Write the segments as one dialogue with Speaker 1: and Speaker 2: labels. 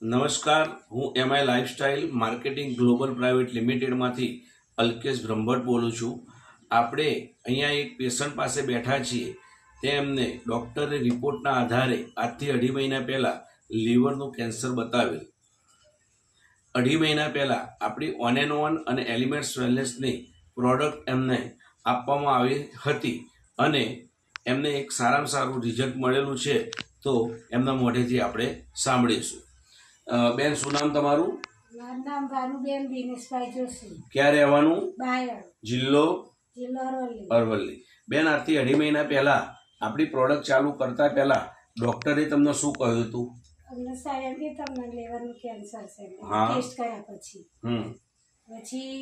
Speaker 1: નમસ્કાર, હું MI lifestyle marketing global private લિમિટેડમાંથી અલ્કેશ બ્રહ્મભટ્ટ બોલું છું. આપણે અહીંયા એક પેશન્ટ પાસે બેઠા છીએ. તેમને ડૉક્ટરે રિપોર્ટના આધારે આજથી 2.5 મહિના પહેલાં લીવરનું કેન્સર બતાવેલ. 2.5 મહિના પહેલાં આપણી ઓન એન્ડ ઓન અને એલિમેન્ટ્સ વેલનેસની પ્રોડક્ટ એમને આપવામાં આવી હતી અને એમને એક સારામાં સારું રિઝલ્ટ મળેલું છે. તો એમના મોઢેથી આપણે સાંભળીશું. બેન, શું નામ તમારું?
Speaker 2: મારું નામ ભાનુબેન દિનેશભાઈ જોશી.
Speaker 1: ક્યાં રહેવાનું?
Speaker 2: બાયડ.
Speaker 1: જિલ્લો?
Speaker 2: જિલ્લો અરવલ્લી.
Speaker 1: અરવલ્લી. બેન, આજથી 2.5 મહિના પહેલા આપણી પ્રોડક્ટ ચાલુ કરતા પહેલા ડોક્ટરે તમને શું કહ્યું હતું?
Speaker 2: અમને સાહેબ કે તમને લીવરનું કેન્સર છે.
Speaker 1: હા.
Speaker 2: ટેસ્ટ કર્યા પછી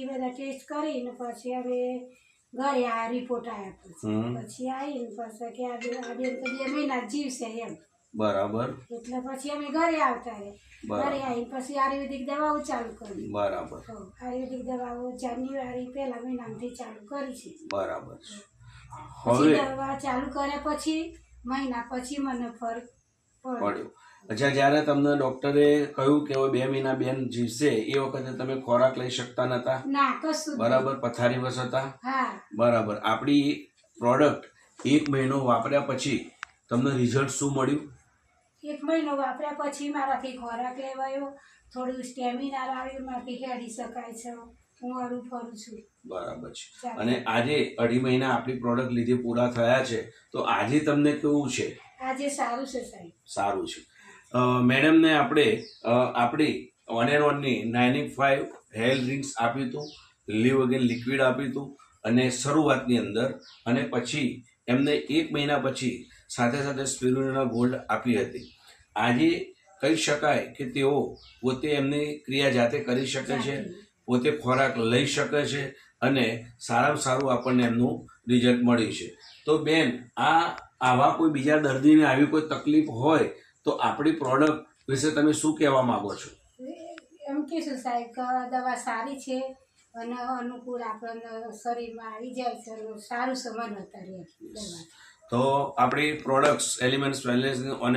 Speaker 2: બધા ટેસ્ટ કરીને પછી અમે ઘરે આ રિપોર્ટ આવ્યા પછી આવીને પછી કે આ બેન તો 2 મહિના જીવશે એમ.
Speaker 1: બરાબર.
Speaker 2: એટલે પછી અમે ઘરે આવતા રહે. ઘરે આવીને પછી આયુર્વેદિક દવાઓ ચાલુ કરી.
Speaker 1: બરાબર.
Speaker 2: આયુર્વેદિક દવાઓ જાન્યુઆરી પહેલા મહિનાથી ચાલુ કરી છે.
Speaker 1: બરાબર.
Speaker 2: પછી દવા ચાલુ કર્યા પછી મહિના પછી મને ફરક
Speaker 1: પડ્યો. અચ્છા, જ્યારે તમને ડોક્ટરે કહ્યું કે હવે 2 મહિના બેન જીવશે, એ વખતે તમે ખોરાક લઈ શકતા નતા?
Speaker 2: ના, કશું.
Speaker 1: બરાબર. પથારીવશ હતા?
Speaker 2: હા.
Speaker 1: બરાબર. આપણી પ્રોડક્ટ 1 મહિનો વાપર્યા પછી તમને રિઝલ્ટ શું મળ્યું?
Speaker 2: 1 મહિનો વાપર્યા પછી મારાથી ખોરાક લેવાયો, થોડું સ્ટેમિના આવ્યું, મારાથી હેડી શકાય છે, હું હરું ફરું છું.
Speaker 1: બરાબર છે. અને આજે 2.5 મહિના આપણી પ્રોડક્ટ લીધે પૂરા થયા છે, તો આજે તમને કેવું છે?
Speaker 2: આજે સારું છે સાહેબ.
Speaker 1: સારું છે. મેડમને આપણે આપણી ઓન એન્ડ ઓનની 95 હેલ્થ ડ્રિંક્સ આપ્યું હતું, લીવ અગેન લિક્વિડ આપ્યું હતું અને શરૂઆતની અંદર, અને પછી એમને 1 મહિના પછી સાથે સાથે સ્પિરુલિના ગોલ્ડ આપી હતી. આજે કહી શકાય કે તેઓ પોતે એમની ક્રિયા જાતે કરી શકે છે, પોતે ખોરાક લઈ શકે છે અને સારામાં સારું આપણને એમનું રિઝલ્ટ મળ્યું છે. તો બેન, આવા કોઈ બીજા દર્દીને આવી કોઈ તકલીફ હોય તો આપણી પ્રોડક્ટ વિશે તમે શું કહેવા માંગો છો?
Speaker 2: એમ કહીશું સાહેબ કે દવા સારી છે અને અનુકૂળ આપણને શરીરમાં આવી જાય છે, સારું સમાન અત્યારે દવા.
Speaker 1: તો આપણી products elements wellness on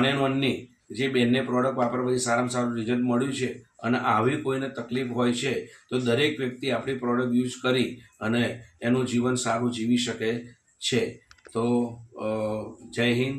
Speaker 1: and ઓનની જે બેનને પ્રોડક્ટ વાપરવા પછી સારામાં સારું રિઝલ્ટ મળ્યું છે અને આવી કોઈને તકલીફ હોય છે તો દરેક વ્યક્તિ આપણી પ્રોડક્ટ યુઝ કરી અને એનું જીવન સારું જીવી શકે છે. તો જય હિન્દ.